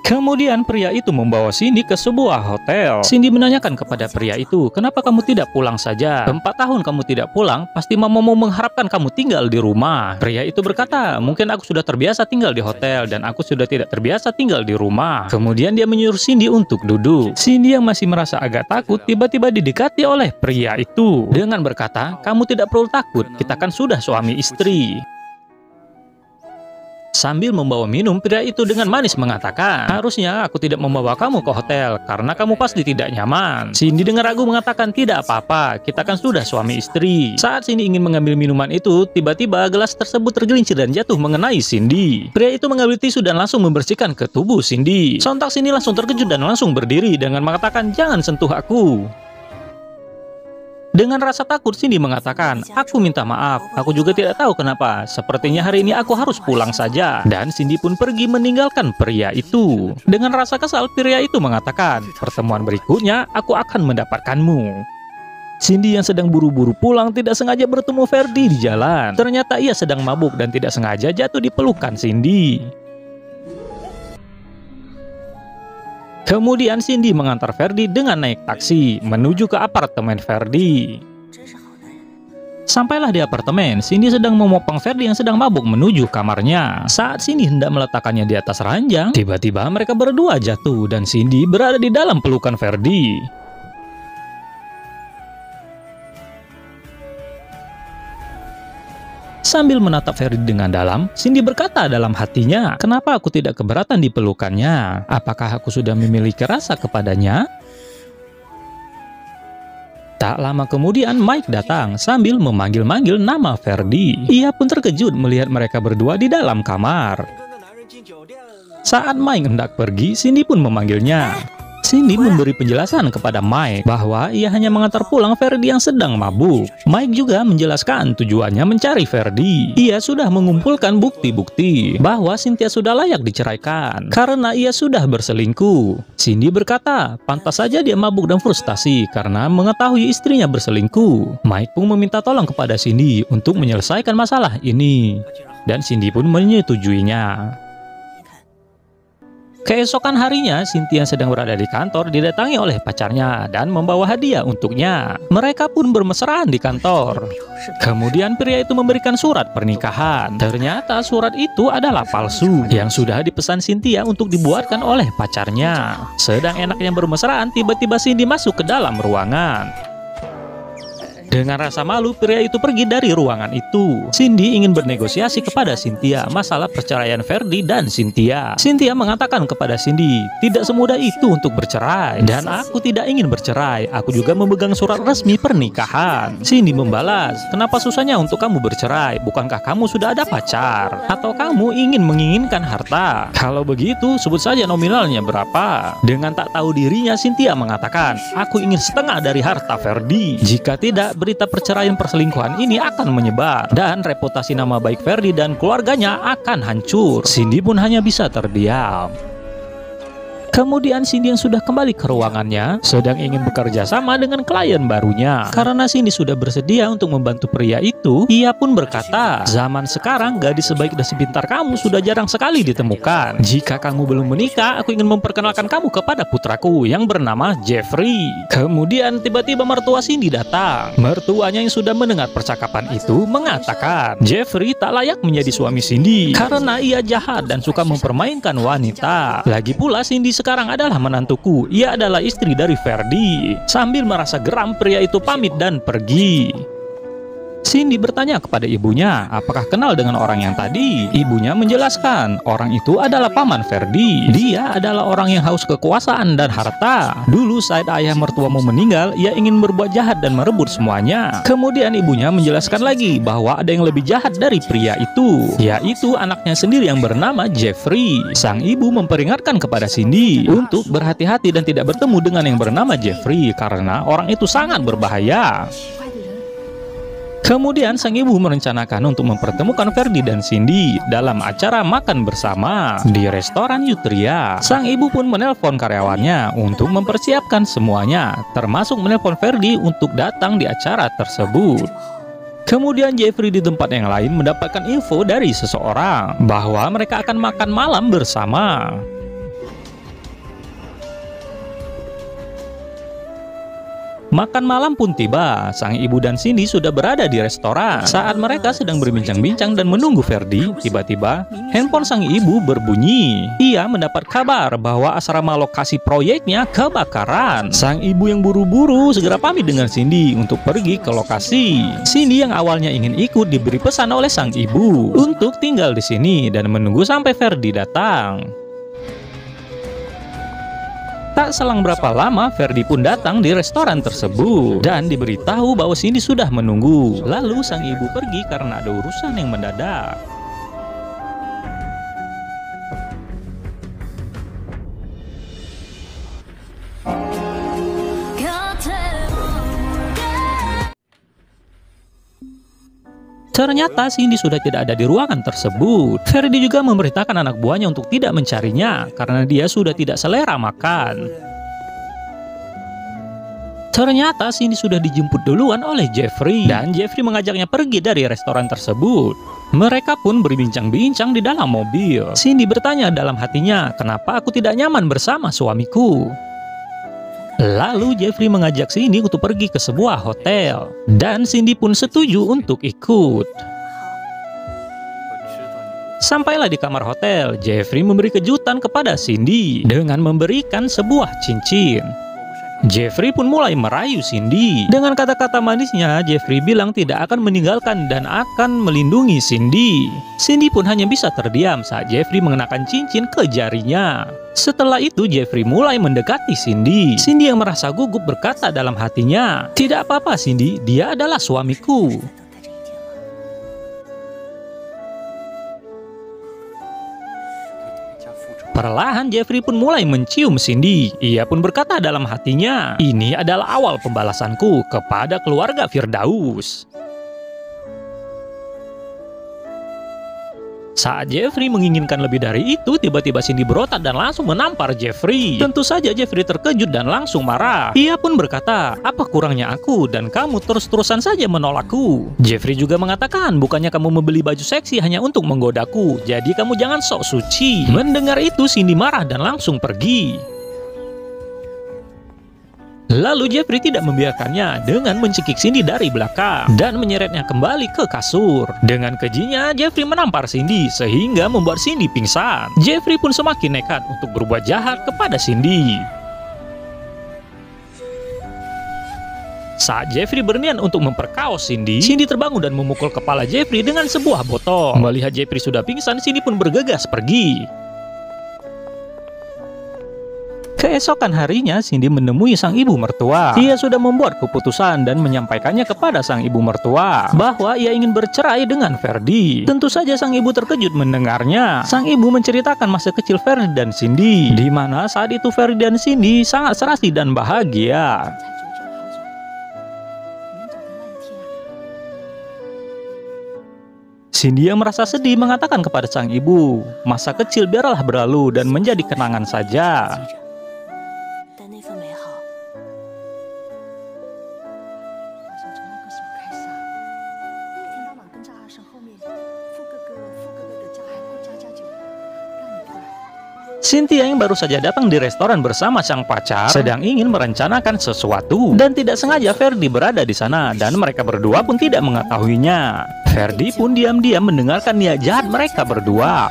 Kemudian pria itu membawa Cindy ke sebuah hotel. Cindy menanyakan kepada pria itu, kenapa kamu tidak pulang saja? 4 tahun kamu tidak pulang, pasti mamamu mengharapkan kamu tinggal di rumah. Pria itu berkata, mungkin aku sudah terbiasa tinggal di hotel dan aku sudah tidak terbiasa tinggal di rumah. Kemudian dia menyuruh Cindy untuk duduk. Cindy yang masih merasa agak takut tiba-tiba didekati oleh pria itu dengan berkata, kamu tidak perlu takut, kita kan sudah suami istri. Sambil membawa minum, pria itu dengan manis mengatakan, harusnya aku tidak membawa kamu ke hotel karena kamu pasti tidak nyaman. Cindy dengan ragu mengatakan, tidak apa-apa, kita kan sudah suami istri. Saat Cindy ingin mengambil minuman itu, tiba-tiba gelas tersebut tergelincir dan jatuh mengenai Cindy. Pria itu mengambil tisu dan langsung membersihkan ke tubuh Cindy. Sontak Cindy langsung terkejut dan langsung berdiri dengan mengatakan, jangan sentuh aku. Dengan rasa takut, Cindy mengatakan, aku minta maaf, aku juga tidak tahu kenapa. Sepertinya hari ini aku harus pulang saja. Dan Cindy pun pergi meninggalkan pria itu. Dengan rasa kesal, pria itu mengatakan, pertemuan berikutnya aku akan mendapatkanmu. Cindy yang sedang buru-buru pulang tidak sengaja bertemu Ferdi di jalan. Ternyata ia sedang mabuk dan tidak sengaja jatuh di pelukan Cindy. Kemudian Cindy mengantar Ferdi dengan naik taksi menuju ke apartemen Ferdi. Sampailah di apartemen, Cindy sedang memopang Ferdi yang sedang mabuk menuju kamarnya. Saat Cindy hendak meletakkannya di atas ranjang, tiba-tiba mereka berdua jatuh dan Cindy berada di dalam pelukan Ferdi. Sambil menatap Ferdi dengan dalam, Cindy berkata dalam hatinya, kenapa aku tidak keberatan dipelukannya? Apakah aku sudah memiliki rasa kepadanya? Tak lama kemudian Mike datang sambil memanggil-manggil nama Ferdi. Ia pun terkejut melihat mereka berdua di dalam kamar. Saat Mike hendak pergi, Cindy pun memanggilnya. Cindy memberi penjelasan kepada Mike bahwa ia hanya mengantar pulang Ferdi yang sedang mabuk. Mike juga menjelaskan tujuannya mencari Ferdi. Ia sudah mengumpulkan bukti-bukti bahwa Cynthia sudah layak diceraikan karena ia sudah berselingkuh. Cindy berkata, pantas saja dia mabuk dan frustasi karena mengetahui istrinya berselingkuh. Mike pun meminta tolong kepada Cindy untuk menyelesaikan masalah ini. Dan Cindy pun menyetujuinya. Keesokan harinya, Cynthia sedang berada di kantor didatangi oleh pacarnya dan membawa hadiah untuknya. Mereka pun bermesraan di kantor. Kemudian pria itu memberikan surat pernikahan. Ternyata surat itu adalah palsu yang sudah dipesan Cynthia untuk dibuatkan oleh pacarnya. Sedang enaknya bermesraan, tiba-tiba Cindy masuk ke dalam ruangan. Dengan rasa malu, pria itu pergi dari ruangan itu. Cindy ingin bernegosiasi kepada Cynthia masalah perceraian Ferdi dan Cynthia. Cynthia mengatakan kepada Cindy, tidak semudah itu untuk bercerai. Dan aku tidak ingin bercerai, aku juga memegang surat resmi pernikahan. Cindy membalas, kenapa susahnya untuk kamu bercerai? Bukankah kamu sudah ada pacar? Atau kamu ingin menginginkan harta? Kalau begitu, sebut saja nominalnya berapa. Dengan tak tahu dirinya, Cynthia mengatakan, aku ingin setengah dari harta Ferdi. Jika tidak, berita perceraian perselingkuhan ini akan menyebar dan reputasi nama baik Ferdi dan keluarganya akan hancur. Cindy pun hanya bisa terdiam. Kemudian Cindy yang sudah kembali ke ruangannya sedang ingin bekerja sama dengan klien barunya. Karena Cindy sudah bersedia untuk membantu pria itu, ia pun berkata, zaman sekarang gadis sebaik dan sepintar kamu sudah jarang sekali ditemukan. Jika kamu belum menikah, aku ingin memperkenalkan kamu kepada putraku yang bernama Jeffrey. Kemudian tiba-tiba mertua Cindy datang. Mertuanya yang sudah mendengar percakapan itu mengatakan, Jeffrey tak layak menjadi suami Cindy karena ia jahat dan suka mempermainkan wanita. Lagi pula Cindy sekarang adalah menantuku, ia adalah istri dari Ferdi. Sambil merasa geram, pria itu pamit dan pergi. Cindy bertanya kepada ibunya, apakah kenal dengan orang yang tadi? Ibunya menjelaskan, orang itu adalah paman Ferdi. Dia adalah orang yang haus kekuasaan dan harta. Dulu saat ayah mertuamu meninggal, ia ingin berbuat jahat dan merebut semuanya. Kemudian ibunya menjelaskan lagi bahwa ada yang lebih jahat dari pria itu, yaitu anaknya sendiri yang bernama Jeffrey. Sang ibu memperingatkan kepada Cindy untuk berhati-hati dan tidak bertemu dengan yang bernama Jeffrey karena orang itu sangat berbahaya. Kemudian sang ibu merencanakan untuk mempertemukan Ferdi dan Cindy dalam acara makan bersama di restoran Yutria. Sang ibu pun menelpon karyawannya untuk mempersiapkan semuanya, termasuk menelpon Ferdi untuk datang di acara tersebut. Kemudian Jeffrey di tempat yang lain mendapatkan info dari seseorang bahwa mereka akan makan malam bersama. Makan malam pun tiba, sang ibu dan Cindy sudah berada di restoran. Saat mereka sedang berbincang-bincang dan menunggu Ferdi, tiba-tiba handphone sang ibu berbunyi. Ia mendapat kabar bahwa asrama lokasi proyeknya kebakaran. Sang ibu yang buru-buru segera pamit dengan Cindy untuk pergi ke lokasi. Cindy yang awalnya ingin ikut diberi pesan oleh sang ibu untuk tinggal di sini dan menunggu sampai Ferdi datang. Tak selang berapa lama, Ferdi pun datang di restoran tersebut dan diberitahu bahwa Cindy sudah menunggu. Lalu sang ibu pergi karena ada urusan yang mendadak. Ternyata Cindy sudah tidak ada di ruangan tersebut. Ferdi juga memerintahkan anak buahnya untuk tidak mencarinya karena dia sudah tidak selera makan. Ternyata Cindy sudah dijemput duluan oleh Jeffrey dan Jeffrey mengajaknya pergi dari restoran tersebut. Mereka pun berbincang-bincang di dalam mobil. Cindy bertanya dalam hatinya, kenapa aku tidak nyaman bersama suamiku? Lalu Jeffrey mengajak Cindy untuk pergi ke sebuah hotel dan Cindy pun setuju untuk ikut. Sampailah di kamar hotel, Jeffrey memberi kejutan kepada Cindy dengan memberikan sebuah cincin. Jeffrey pun mulai merayu Cindy. Dengan kata-kata manisnya, Jeffrey bilang tidak akan meninggalkan dan akan melindungi Cindy. Cindy pun hanya bisa terdiam saat Jeffrey mengenakan cincin ke jarinya. Setelah itu, Jeffrey mulai mendekati Cindy. Cindy yang merasa gugup berkata dalam hatinya, "Tidak apa-apa Cindy, dia adalah suamiku." Perlahan Jeffrey pun mulai mencium Cindy. Ia pun berkata dalam hatinya, "Ini adalah awal pembalasanku kepada keluarga Firdaus." Saat Jeffrey menginginkan lebih dari itu, tiba-tiba Cindy berotak dan langsung menampar Jeffrey. Tentu saja Jeffrey terkejut dan langsung marah. Ia pun berkata, "Apa kurangnya aku dan kamu terus-terusan saja menolakku?" Jeffrey juga mengatakan, "Bukannya kamu membeli baju seksi hanya untuk menggodaku, jadi kamu jangan sok suci." Mendengar itu, Cindy marah dan langsung pergi. Lalu Jeffrey tidak membiarkannya dengan mencekik Cindy dari belakang dan menyeretnya kembali ke kasur. Dengan kejinya, Jeffrey menampar Cindy sehingga membuat Cindy pingsan. Jeffrey pun semakin nekat untuk berbuat jahat kepada Cindy. Saat Jeffrey berniat untuk memperkaos Cindy, Cindy terbangun dan memukul kepala Jeffrey dengan sebuah botol. Melihat Jeffrey sudah pingsan, Cindy pun bergegas pergi. Keesokan harinya, Cindy menemui sang ibu mertua. Ia sudah membuat keputusan dan menyampaikannya kepada sang ibu mertua bahwa ia ingin bercerai dengan Ferdi. Tentu saja sang ibu terkejut mendengarnya. Sang ibu menceritakan masa kecil Ferdi dan Cindy, di mana saat itu Ferdi dan Cindy sangat serasi dan bahagia. Cindy yang merasa sedih mengatakan kepada sang ibu, "Masa kecil biarlah berlalu dan menjadi kenangan saja." Cynthia yang baru saja datang di restoran bersama sang pacar sedang ingin merencanakan sesuatu dan tidak sengaja Ferdi berada di sana dan mereka berdua pun tidak mengetahuinya. Ferdi pun diam-diam mendengarkan niat jahat mereka berdua.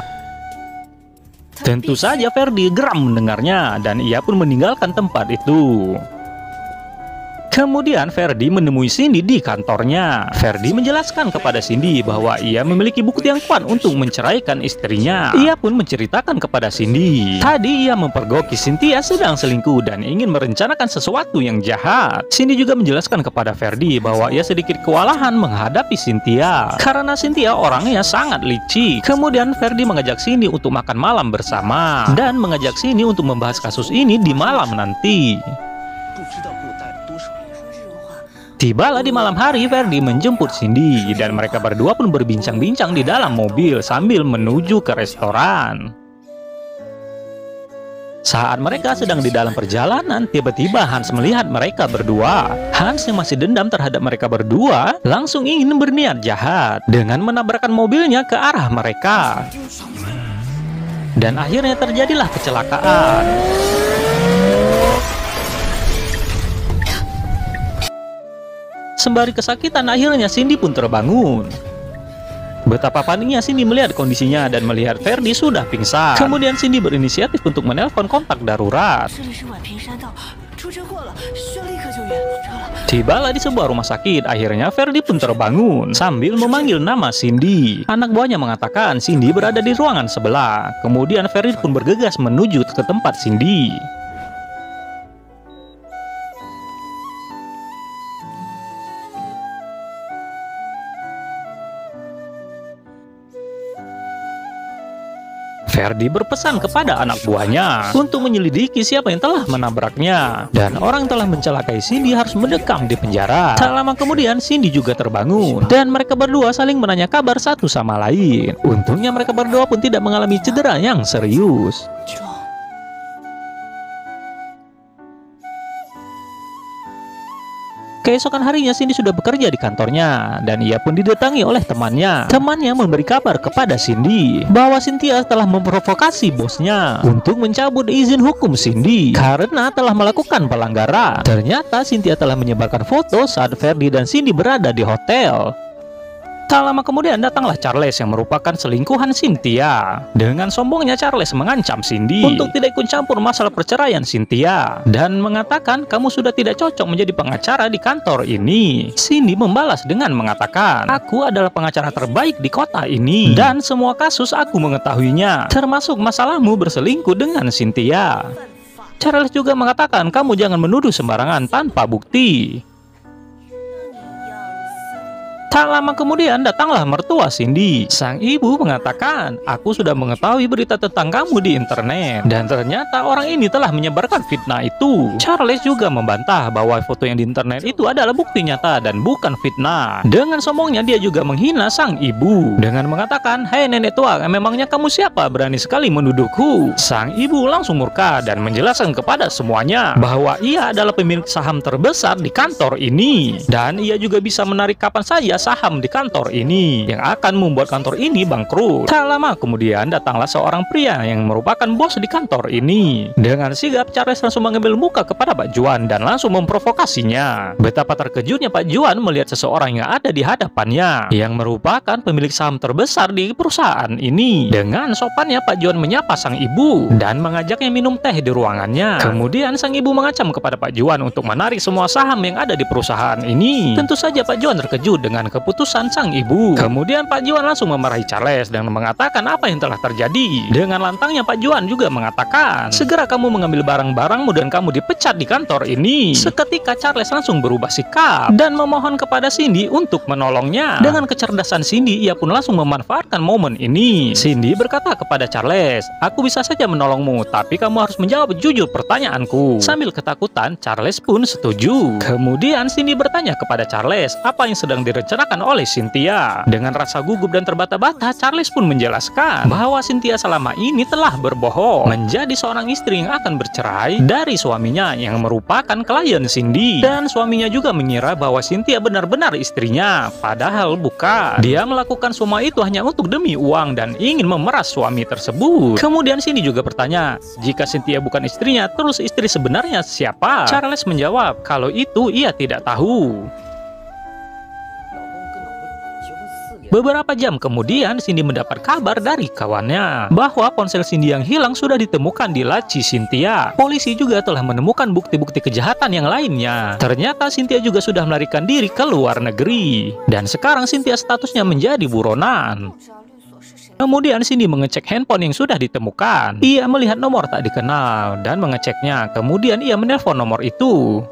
Tentu saja Ferdi geram mendengarnya dan ia pun meninggalkan tempat itu. Kemudian Ferdi menemui Cindy di kantornya. Ferdi menjelaskan kepada Cindy bahwa ia memiliki bukti yang kuat untuk menceraikan istrinya. Ia pun menceritakan kepada Cindy, tadi ia mempergoki Cynthia sedang selingkuh dan ingin merencanakan sesuatu yang jahat. Cindy juga menjelaskan kepada Ferdi bahwa ia sedikit kewalahan menghadapi Cynthia karena Cynthia orangnya sangat licik. Kemudian Ferdi mengajak Cindy untuk makan malam bersama dan mengajak Cindy untuk membahas kasus ini di malam nanti. Tibalah di malam hari, Ferdi menjemput Cindy dan mereka berdua pun berbincang-bincang di dalam mobil sambil menuju ke restoran. Saat mereka sedang di dalam perjalanan, tiba-tiba Hans melihat mereka berdua. Hans yang masih dendam terhadap mereka berdua langsung ingin berniat jahat dengan menabrakkan mobilnya ke arah mereka. Dan akhirnya terjadilah kecelakaan. Sembari kesakitan, akhirnya Cindy pun terbangun. Betapa paniknya Cindy melihat kondisinya dan melihat Ferdi sudah pingsan. Kemudian Cindy berinisiatif untuk menelpon kontak darurat. Tibalah di sebuah rumah sakit. Akhirnya Ferdi pun terbangun sambil memanggil nama Cindy. Anak buahnya mengatakan Cindy berada di ruangan sebelah. Kemudian Ferdi pun bergegas menuju ke tempat Cindy. Ferdi berpesan kepada anak buahnya untuk menyelidiki siapa yang telah menabraknya, dan orang yang telah mencelakai Cindy harus mendekam di penjara. Tak lama kemudian Cindy juga terbangun dan mereka berdua saling menanya kabar satu sama lain. Untungnya mereka berdua pun tidak mengalami cedera yang serius. Keesokan harinya Cindy sudah bekerja di kantornya dan ia pun didatangi oleh temannya. Temannya memberi kabar kepada Cindy bahwa Cynthia telah memprovokasi bosnya untuk mencabut izin hukum Cindy karena telah melakukan pelanggaran. Ternyata Cynthia telah menyebarkan foto saat Ferdi dan Cindy berada di hotel. Tak lama kemudian datanglah Charles yang merupakan selingkuhan Cynthia. Dengan sombongnya Charles mengancam Cindy untuk tidak ikut campur masalah perceraian Cynthia dan mengatakan kamu sudah tidak cocok menjadi pengacara di kantor ini. Cindy membalas dengan mengatakan, aku adalah pengacara terbaik di kota ini dan semua kasus aku mengetahuinya, termasuk masalahmu berselingkuh dengan Cynthia. Charles juga mengatakan kamu jangan menuduh sembarangan tanpa bukti. Tak lama kemudian datanglah mertua Cindy. Sang ibu mengatakan, aku sudah mengetahui berita tentang kamu di internet. Dan ternyata orang ini telah menyebarkan fitnah itu. Charles juga membantah bahwa foto yang di internet itu adalah bukti nyata dan bukan fitnah. Dengan sombongnya dia juga menghina sang ibu. Dengan mengatakan, hei nenek tua, memangnya kamu siapa berani sekali menuduhku? Sang ibu langsung murka dan menjelaskan kepada semuanya bahwa ia adalah pemilik saham terbesar di kantor ini. Dan ia juga bisa menarik kapan saja saham di kantor ini yang akan membuat kantor ini bangkrut. Tak lama kemudian datanglah seorang pria yang merupakan bos di kantor ini. Dengan sigap Charles langsung mengambil muka kepada Pak Juan dan langsung memprovokasinya. Betapa terkejutnya Pak Juan melihat seseorang yang ada di hadapannya yang merupakan pemilik saham terbesar di perusahaan ini. Dengan sopannya Pak Juan menyapa sang ibu dan mengajaknya minum teh di ruangannya. Kemudian sang ibu mengacam kepada Pak Juan untuk menarik semua saham yang ada di perusahaan ini. Tentu saja Pak Juan terkejut dengan keputusan sang ibu. Kemudian Pak Juan langsung memarahi Charles dan mengatakan apa yang telah terjadi. Dengan lantangnya Pak Juan juga mengatakan, segera kamu mengambil barang-barangmu dan kamu dipecat di kantor ini. Seketika Charles langsung berubah sikap dan memohon kepada Cindy untuk menolongnya. Dengan kecerdasan Cindy, ia pun langsung memanfaatkan momen ini. Cindy berkata kepada Charles, aku bisa saja menolongmu, tapi kamu harus menjawab jujur pertanyaanku. Sambil ketakutan, Charles pun setuju. Kemudian Cindy bertanya kepada Charles apa yang sedang direncanakan oleh Cynthia. Dengan rasa gugup dan terbata-bata, Charles pun menjelaskan bahwa Cynthia selama ini telah berbohong menjadi seorang istri yang akan bercerai dari suaminya yang merupakan klien Cindy. Dan suaminya juga mengira bahwa Cynthia benar-benar istrinya, padahal bukan. Dia melakukan semua itu hanya untuk demi uang dan ingin memeras suami tersebut. Kemudian Cindy juga bertanya, jika Cynthia bukan istrinya, terus istri sebenarnya siapa? Charles menjawab, kalau itu ia tidak tahu. Beberapa jam kemudian, Cindy mendapat kabar dari kawannya bahwa ponsel Cindy yang hilang sudah ditemukan di laci Cynthia. Polisi juga telah menemukan bukti-bukti kejahatan yang lainnya. Ternyata Cynthia juga sudah melarikan diri ke luar negeri. Dan sekarang Cynthia statusnya menjadi buronan. Kemudian Cindy mengecek handphone yang sudah ditemukan. Ia melihat nomor tak dikenal dan mengeceknya. Kemudian ia menelpon nomor itu.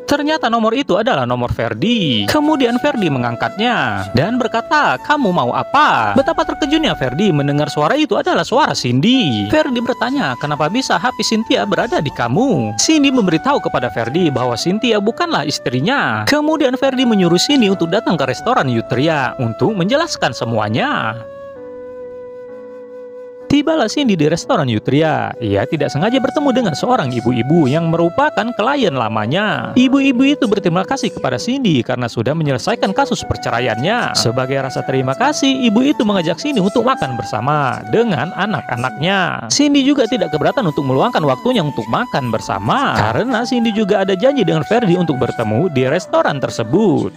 Ternyata nomor itu adalah nomor Ferdi. Kemudian Ferdi mengangkatnya dan berkata, kamu mau apa? Betapa terkejutnya Ferdi mendengar suara itu adalah suara Cindy. Ferdi bertanya, kenapa bisa HP Cynthia berada di kamu? Cindy memberitahu kepada Ferdi bahwa Cynthia bukanlah istrinya. Kemudian Ferdi menyuruh Cindy untuk datang ke restoran Utria untuk menjelaskan semuanya. Tibalah Cindy di restoran Utria. Ia tidak sengaja bertemu dengan seorang ibu-ibu yang merupakan klien lamanya. Ibu-ibu itu berterima kasih kepada Cindy karena sudah menyelesaikan kasus perceraiannya. Sebagai rasa terima kasih, ibu itu mengajak Cindy untuk makan bersama dengan anak-anaknya. Cindy juga tidak keberatan untuk meluangkan waktunya untuk makan bersama karena Cindy juga ada janji dengan Ferdi untuk bertemu di restoran tersebut.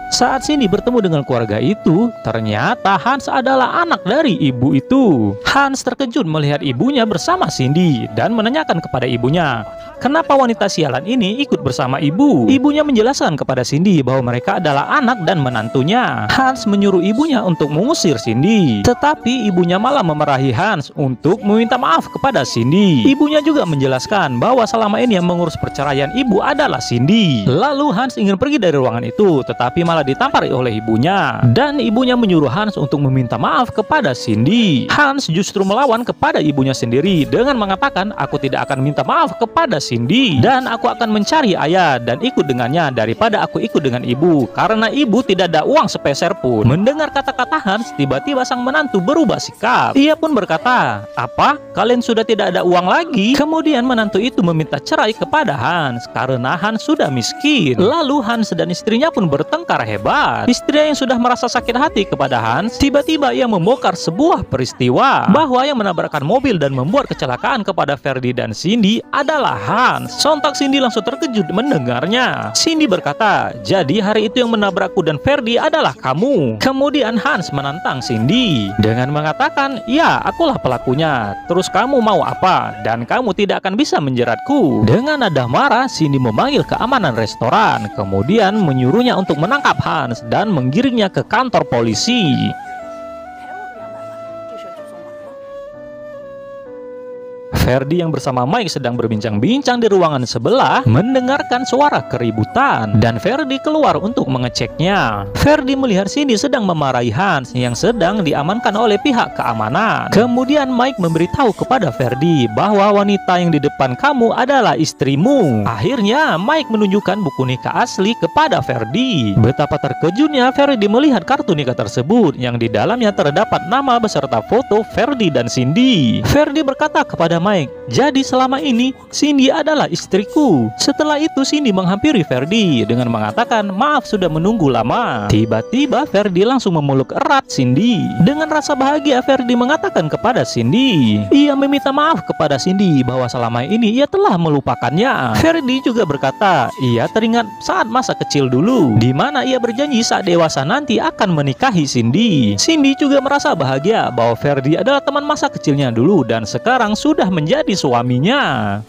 Saat Cindy bertemu dengan keluarga itu, ternyata Hans adalah anak dari ibu itu. Hans terkejut melihat ibunya bersama Cindy dan menanyakan kepada ibunya, kenapa wanita sialan ini ikut bersama ibu? Ibunya menjelaskan kepada Cindy bahwa mereka adalah anak dan menantunya. Hans menyuruh ibunya untuk mengusir Cindy, tetapi ibunya malah memarahi Hans untuk meminta maaf kepada Cindy. Ibunya juga menjelaskan bahwa selama ini yang mengurus perceraian ibu adalah Cindy. Lalu Hans ingin pergi dari ruangan itu, tetapi malah ditampari oleh ibunya. Dan ibunya menyuruh Hans untuk meminta maaf kepada Cindy. Hans justru melawan kepada ibunya sendiri dengan mengatakan, aku tidak akan minta maaf kepada Cindy dan aku akan mencari ayah dan ikut dengannya daripada aku ikut dengan ibu karena ibu tidak ada uang sepeser pun. Mendengar kata-kata Hans, tiba-tiba sang menantu berubah sikap. Ia pun berkata, apa? Kalian sudah tidak ada uang lagi? Kemudian menantu itu meminta cerai kepada Hans karena Hans sudah miskin. Lalu Hans dan istrinya pun bertengkar hebat. Istrinya yang sudah merasa sakit hati kepada Hans, tiba-tiba ia membongkar sebuah peristiwa bahwa yang menabrakkan mobil dan membuat kecelakaan kepada Ferdi dan Cindy adalah Hans. Sontak Cindy langsung terkejut mendengarnya. Cindy berkata, jadi hari itu yang menabrakku dan Ferdi adalah kamu. Kemudian Hans menantang Cindy dengan mengatakan, ya akulah pelakunya. Terus kamu mau apa? Dan kamu tidak akan bisa menjeratku. Dengan nada marah, Cindy memanggil keamanan restoran. Kemudian menyuruhnya untuk menangkap Hans dan menggiringnya ke kantor polisi. Ferdi yang bersama Mike sedang berbincang-bincang di ruangan sebelah mendengarkan suara keributan dan Ferdi keluar untuk mengeceknya. Ferdi melihat Cindy sedang memarahi Hans yang sedang diamankan oleh pihak keamanan. Kemudian Mike memberitahu kepada Ferdi bahwa wanita yang di depan kamu adalah istrimu. Akhirnya Mike menunjukkan buku nikah asli kepada Ferdi. Betapa terkejutnya Ferdi melihat kartu nikah tersebut yang di dalamnya terdapat nama beserta foto Ferdi dan Cindy. Ferdi berkata kepada Mike, jadi selama ini Cindy adalah istriku. Setelah itu Cindy menghampiri Ferdi dengan mengatakan maaf sudah menunggu lama. Tiba-tiba Ferdi langsung memeluk erat Cindy. Dengan rasa bahagia Ferdi mengatakan kepada Cindy, ia meminta maaf kepada Cindy bahwa selama ini ia telah melupakannya. Ferdi juga berkata ia teringat saat masa kecil dulu, di mana ia berjanji saat dewasa nanti akan menikahi Cindy. Cindy juga merasa bahagia bahwa Ferdi adalah teman masa kecilnya dulu dan sekarang sudah menjadi suaminya.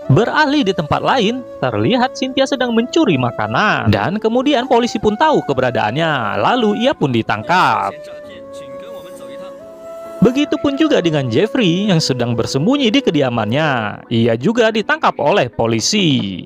Beralih di tempat lain, terlihat Cynthia sedang mencuri makanan dan kemudian polisi pun tahu keberadaannya, lalu ia pun ditangkap. Begitupun juga dengan Jeffrey yang sedang bersembunyi di kediamannya. Ia juga ditangkap oleh polisi.